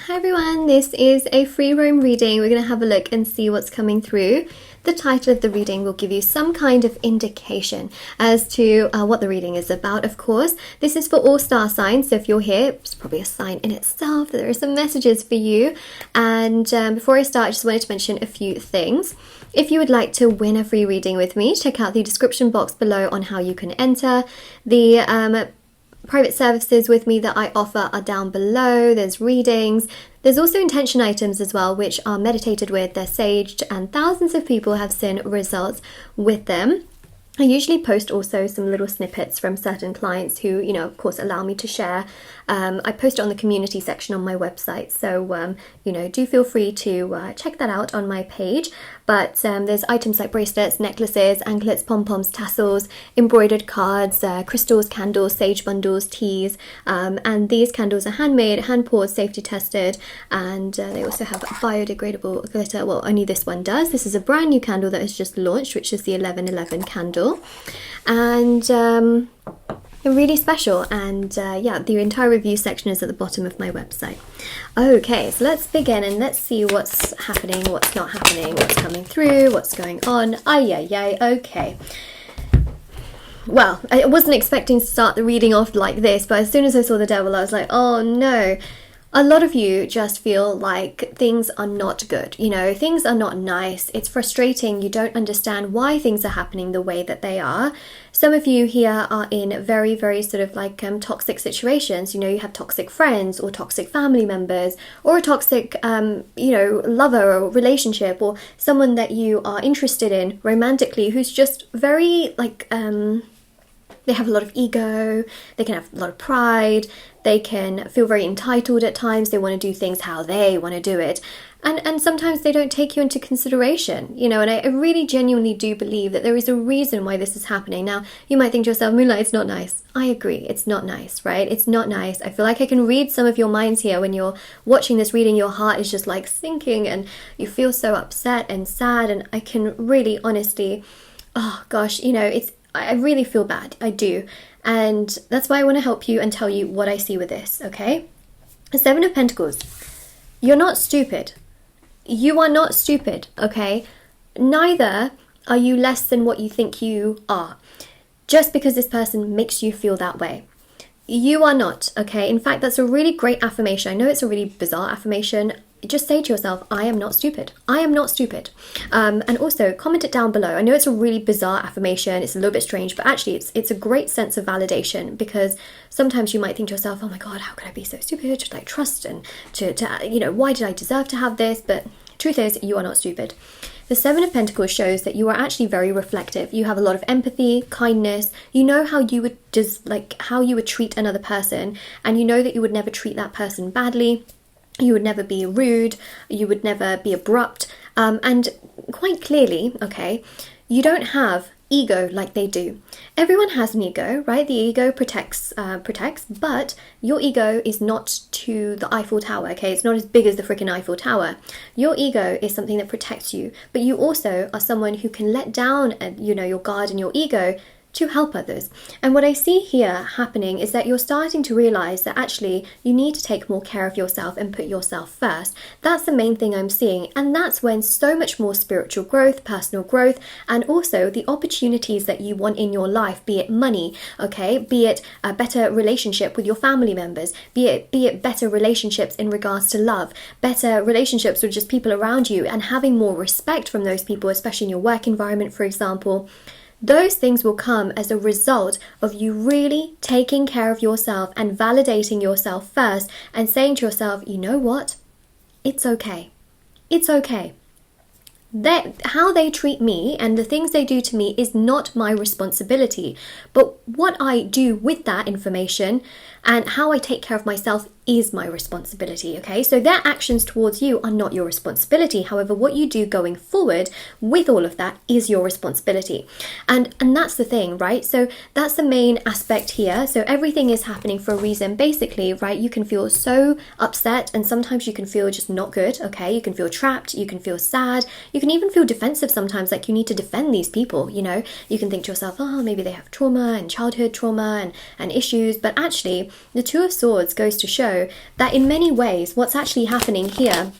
Hi everyone, this is a free roam reading. We're going to have a look and see what's coming through. The title of the reading will give you some kind of indication as to what the reading is about, of course. This is for all star signs, so if you're here, it's probably a sign in itself that there are some messages for you. And before I start, I just wanted to mention a few things. If you would like to win a free reading with me, check out the description box below on how you can enter. The private services with me that I offer are down below. There's readings. There's also intention items as well, which are meditated with, they're saged, and thousands of people have seen results with them. I usually post also some little snippets from certain clients who, of course, allow me to share. I post it on the community section on my website, so, do feel free to check that out on my page. But there's items like bracelets, necklaces, anklets, pom-poms, tassels, embroidered cards, crystals, candles, sage bundles, teas, and these candles are handmade, hand-poured, safety tested, and they also have biodegradable glitter. Well, only this one does. This is a brand new candle that has just launched, which is the 1111 candle, and really special. And the entire review section is at the bottom of my website. Okay, so let's begin and let's see what's happening, what's not happening, what's coming through, what's going on. Okay. Well, I wasn't expecting to start the reading off like this, but as soon as I saw the devil, I was like, oh no. A lot of you just feel like things are not good, things are not nice. It's frustrating. You don't understand why things are happening the way that they are. Some of you here are in very, very sort of like toxic situations. You have toxic friends or toxic family members or a toxic, lover or relationship, or someone that you are interested in romantically who's just very they have a lot of ego, they can have a lot of pride, they can feel very entitled at times, they want to do things how they want to do it. And sometimes they don't take you into consideration, and I really genuinely do believe that there is a reason why this is happening. Now, you might think to yourself, Moonlight, it's not nice. I agree, it's not nice, right? It's not nice. I feel like I can read some of your minds here when you're watching this reading. Your heart is just like sinking and you feel so upset and sad, and I can really honestly, oh gosh, I really feel bad. I do. And that's why I want to help you and tell you what I see with this, okay? The Seven of Pentacles. You're not stupid. You are not stupid, okay? Neither are you less than what you think you are, just because this person makes you feel that way. You are not, okay? In fact, that's a really great affirmation. I know it's a really bizarre affirmation. Just say to yourself, I am not stupid. I am not stupid. And also comment it down below. I know it's a really bizarre affirmation. It's a little bit strange, but actually it's a great sense of validation, because sometimes you might think to yourself, oh my God, how could I be so stupid? To trust and to why did I deserve to have this? But truth is, you are not stupid. The Seven of Pentacles shows that you are actually very reflective. You have a lot of empathy, kindness. You know how you would how you would treat another person, and you know that you would never treat that person badly. You would never be rude, you would never be abrupt, and quite clearly, okay, you don't have ego like they do. Everyone has an ego, right? The ego protects, but your ego is not to the Eiffel Tower, okay? It's not as big as the freaking Eiffel Tower. Your ego is something that protects you, but you also are someone who can let down, your guard and your ego to help others. And what I see here happening is that you're starting to realize that actually you need to take more care of yourself and put yourself first. That's the main thing I'm seeing, and that's when so much more spiritual growth, personal growth, and also the opportunities that you want in your life, be it money, okay, be it a better relationship with your family members, be it better relationships in regards to love, better relationships with just people around you, and having more respect from those people, especially in your work environment, for example. Those things will come as a result of you really taking care of yourself and validating yourself first and saying to yourself, you know what? It's okay. It's okay. How they treat me and the things they do to me is not my responsibility. But what I do with that information and how I take care of myself is my responsibility, okay? So their actions towards you are not your responsibility. However, what you do going forward with all of that is your responsibility. And that's the thing, right? So that's the main aspect here. So everything is happening for a reason. Basically, right, you can feel so upset, and sometimes you can feel just not good, okay? You can feel trapped, you can feel sad, you can even feel defensive sometimes, like you need to defend these people, you can think to yourself, oh, maybe they have trauma and childhood trauma and issues. But actually, the Two of Swords goes to show show that in many ways, what's actually happening here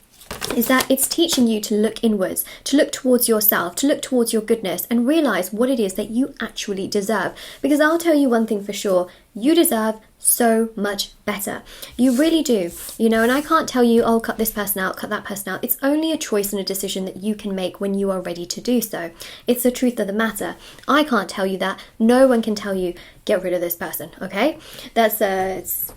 is that it's teaching you to look inwards, to look towards yourself, to look towards your goodness and realize what it is that you actually deserve. Because I'll tell you one thing for sure, you deserve so much better. You really do, you know, and I can't tell you, oh, cut this person out, cut that person out. It's only a choice and a decision that you can make when you are ready to do so. It's the truth of the matter. I can't tell you that. No one can tell you, get rid of this person, okay? That's, it's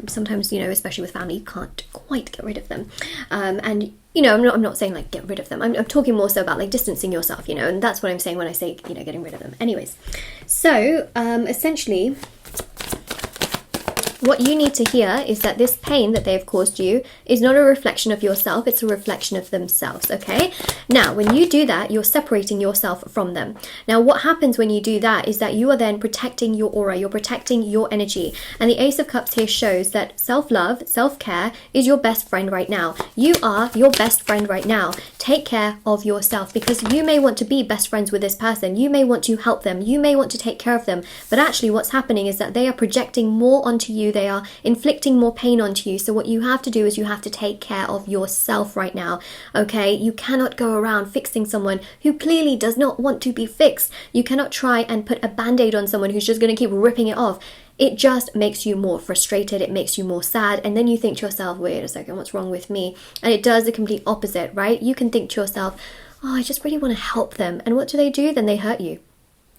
sometimes, you know, especially with family, you can't quite get rid of them. And, you know, I'm not saying like get rid of them. I'm talking more so about like distancing yourself, you know, and that's what I'm saying when I say, you know, getting rid of them. Anyways, so essentially, what you need to hear is that this pain that they've caused you is not a reflection of yourself, it's a reflection of themselves, okay? Now, when you do that, you're separating yourself from them. Now, what happens when you do that is that you are then protecting your aura, you're protecting your energy. And the Ace of Cups here shows that self-love, self-care is your best friend right now. You are your best friend right now. Take care of yourself, because you may want to be best friends with this person. You may want to help them. You may want to take care of them. But actually what's happening is that they are projecting more onto you. They are inflicting more pain onto you. So what you have to do is you have to take care of yourself right now, okay? You cannot go around fixing someone who clearly does not want to be fixed. You cannot try and put a band-aid on someone who's just going to keep ripping it off. It just makes you more frustrated, it makes you more sad, and then you think to yourself, wait a second, what's wrong with me? And it does the complete opposite, right? You can think to yourself, oh, I just really want to help them. And what do? Then they hurt you.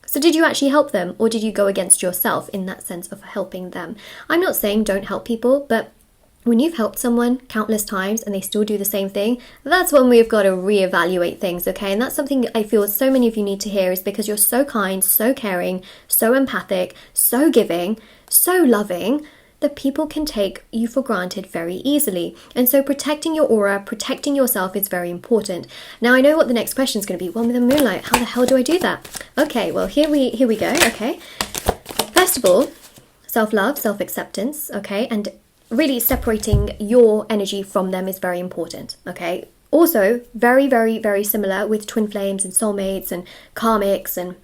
So did you actually help them, or did you go against yourself in that sense of helping them? I'm not saying don't help people, but when you've helped someone countless times and they still do the same thing, that's when we've got to reevaluate things, okay? And that's something I feel so many of you need to hear, is because you're so kind, so caring, so empathic, so giving, so loving, that people can take you for granted very easily. And so protecting your aura, protecting yourself is very important. Now, I know what the next question is going to be. Well, with the moonlight, how the hell do I do that? Okay, well, here we go, okay? First of all, self-love, self-acceptance, okay? And really separating your energy from them is very important, okay? Also, very, very, very similar with twin flames and soulmates and karmics and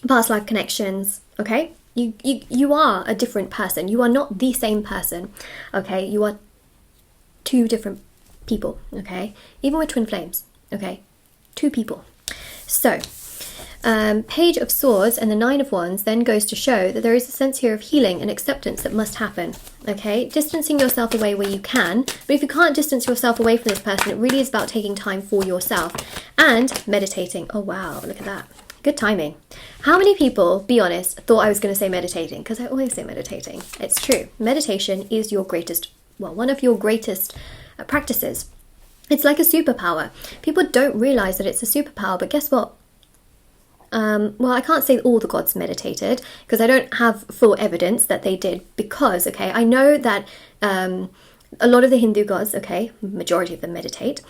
past life connections, okay? You are a different person. You are not the same person, okay? You are two different people, okay? Even with twin flames, okay? Two people. So, Page of Swords and the Nine of Wands then goes to show that there is a sense here of healing and acceptance that must happen, okay? Distancing yourself away where you can, but if you can't distance yourself away from this person, it really is about taking time for yourself and meditating. Oh, wow, look at that. Good timing. How many people, be honest, thought I was going to say meditating? Because I always say meditating. It's true. Meditation is your greatest, well, one of your greatest practices. It's like a superpower. People don't realize that it's a superpower, but guess what? Well, I can't say all the gods meditated because I don't have full evidence that they did, because, okay, I know that a lot of the Hindu gods, okay, majority of them meditated,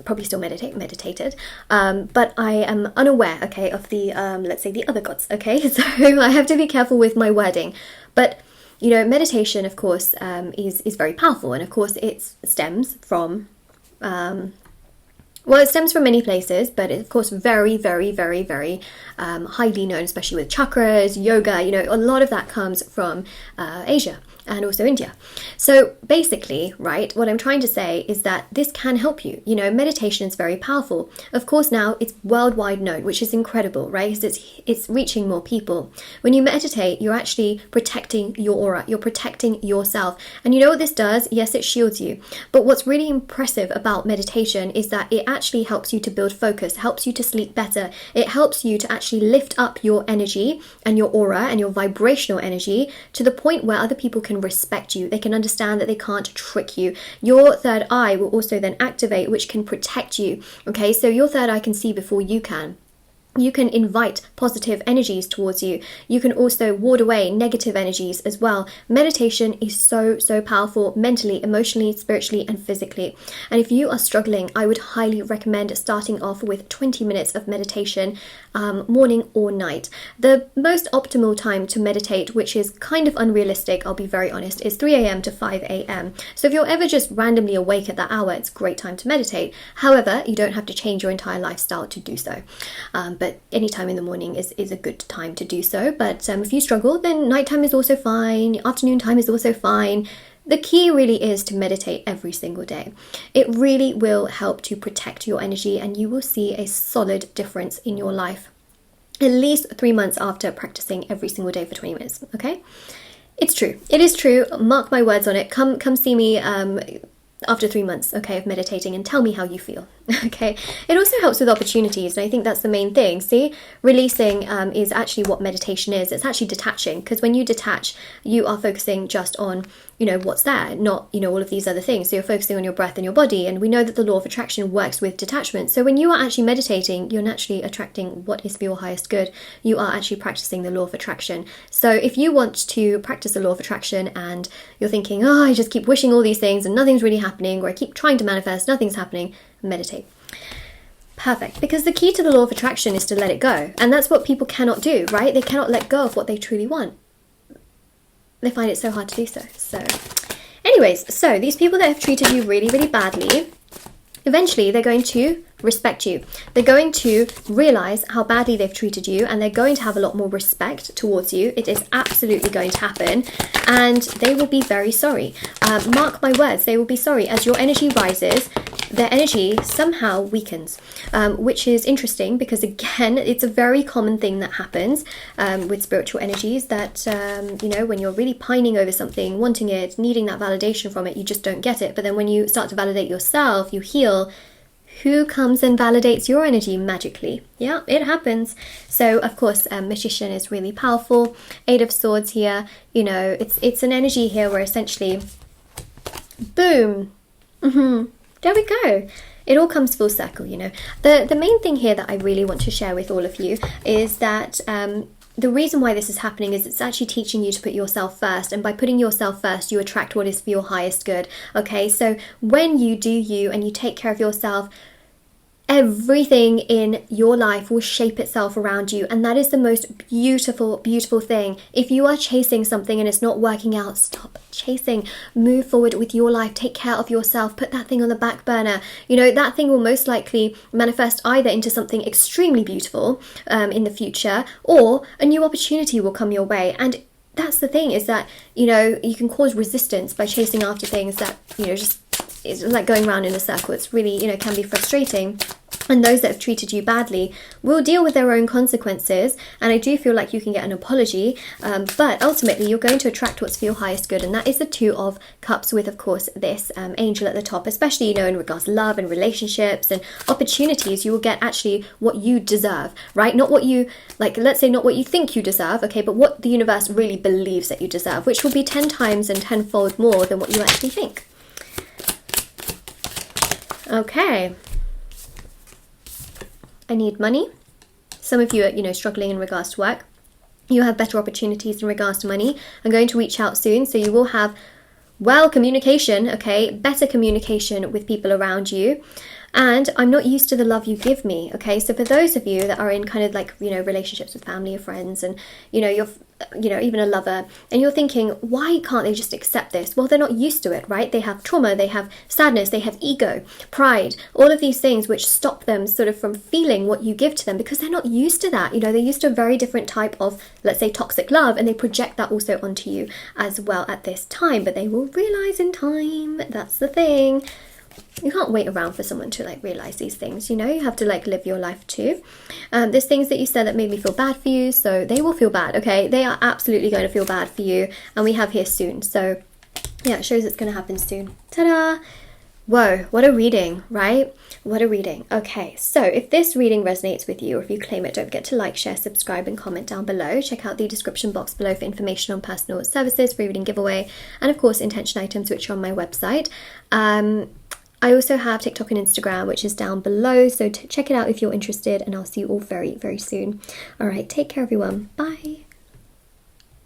probably still meditated, but I am unaware, okay, of the, let's say the other gods, okay, so I have to be careful with my wording, but, you know, meditation, of course, is very powerful, and of course it stems from, well, it stems from many places, but it's, of course, very, very, very, very highly known, especially with chakras, yoga, you know, a lot of that comes from Asia and also India. So basically, right, what I'm trying to say is that this can help you. You know, meditation is very powerful. Of course, now it's worldwide known, which is incredible, right? Because it's reaching more people. When you meditate, you're actually protecting your aura. You're protecting yourself. And you know what this does? Yes, it shields you. But what's really impressive about meditation is that it actually helps you to build focus, helps you to sleep better. It helps you to actually lift up your energy and your aura and your vibrational energy to the point where other people can respect you. They can understand that they can't trick you. Your third eye will also then activate, which can protect you. Okay, so your third eye can see before you can. You can invite positive energies towards you. You can also ward away negative energies as well. Meditation is so, so powerful mentally, emotionally, spiritually, and physically. And if you are struggling, I would highly recommend starting off with 20 minutes of meditation, morning or night. The most optimal time to meditate, which is kind of unrealistic, I'll be very honest, is 3 a.m. to 5 a.m. So if you're ever just randomly awake at that hour, it's a great time to meditate. However, you don't have to change your entire lifestyle to do so. but any time in the morning is a good time to do so. But if you struggle, then nighttime is also fine, afternoon time is also fine. The key really is to meditate every single day. It really will help to protect your energy, and you will see a solid difference in your life at least 3 months after practicing every single day for 20 minutes, okay? It's true. It is true. Mark my words on it. Come see me after 3 months, okay, of meditating, and tell me how you feel, okay? It also helps with opportunities, and I think that's the main thing. See, releasing is actually what meditation is. It's actually detaching, because when you detach, you are focusing just on, you know, what's there, not, you know, all of these other things. So you're focusing on your breath and your body, and we know that the law of attraction works with detachment. So when you are actually meditating, you're naturally attracting what is for your highest good. You are actually practicing the law of attraction. So if you want to practice the law of attraction and you're thinking, oh, I just keep wishing all these things and nothing's really happening, or I keep trying to manifest, nothing's happening, meditate. Perfect. Because the key to the law of attraction is to let it go. And that's what people cannot do, right? They cannot let go of what they truly want. They find it so hard to do so. So anyways, so these people that have treated you really, really badly, eventually they're going to respect you. They're going to realize how badly they've treated you, and they're going to have a lot more respect towards you. It is absolutely going to happen, and they will be very sorry. Mark my words, they will be sorry. As your energy rises, their energy somehow weakens, which is interesting, because again, it's a very common thing that happens with spiritual energies, that you know, when you're really pining over something, wanting it, needing that validation from it, you just don't get it. But then when you start to validate yourself, you heal, who comes and validates your energy magically? Yeah, it happens. So of course, Magician is really powerful. 8 of Swords here, you know, it's an energy here where essentially, boom, there we go. It all comes full circle, you know. The main thing here that I really want to share with all of you is that the reason why this is happening is it's actually teaching you to put yourself first, and by putting yourself first, you attract what is for your highest good, okay? So when you do you and you take care of yourself, everything in your life will shape itself around you, and that is the most beautiful, beautiful thing. If you are chasing something and it's not working out, stop chasing. Move forward with your life. Take care of yourself. Put that thing on the back burner. You know, that thing will most likely manifest either into something extremely beautiful in the future, or a new opportunity will come your way. And that's the thing, is that, you know, you can cause resistance by chasing after things that, you know, just, it's like going around in a circle. It's really, you know, can be frustrating. And those that have treated you badly will deal with their own consequences. And I do feel like you can get an apology. But ultimately, you're going to attract what's for your highest good. And that is the 2 of Cups with, of course, this angel at the top. Especially, you know, in regards to love and relationships and opportunities, you will get actually what you deserve, right? Not what you, like, let's say not what you think you deserve, okay? But what the universe really believes that you deserve, which will be 10 times and tenfold more than what you actually think. Okay. I need money. Some of you are, you know, struggling in regards to work. You have better opportunities in regards to money. I'm going to reach out soon, so you will have, well, communication, okay? Better communication with people around you. And I'm not used to the love you give me, okay? So for those of you that are in kind of like, you know, relationships with family or friends, and, you know, you're, you know, even a lover, and you're thinking, why can't they just accept this? Well, they're not used to it, right? They have trauma, they have sadness, they have ego, pride, all of these things which stop them sort of from feeling what you give to them, because they're not used to that. You know, they're used to a very different type of, let's say, toxic love, and they project that also onto you as well at this time. But they will realize in time. That's the thing. You can't wait around for someone to like realize these things, you know. You have to like live your life too. There's things that you said that made me feel bad for you, so they will feel bad, okay? They are absolutely going to feel bad for you, and we have here soon. So yeah, it shows it's going to happen soon. Ta-da! Whoa, what a reading, right? What a reading. Okay, so if this reading resonates with you, or if you claim it, don't forget to like, share, subscribe, and comment down below. Check out the description box below for information on personal services, free reading giveaway, and of course intention items, which are on my website. I also have TikTok and Instagram, which is down below, so check it out if you're interested, and I'll see you all very, very soon. All right, take care, everyone. Bye.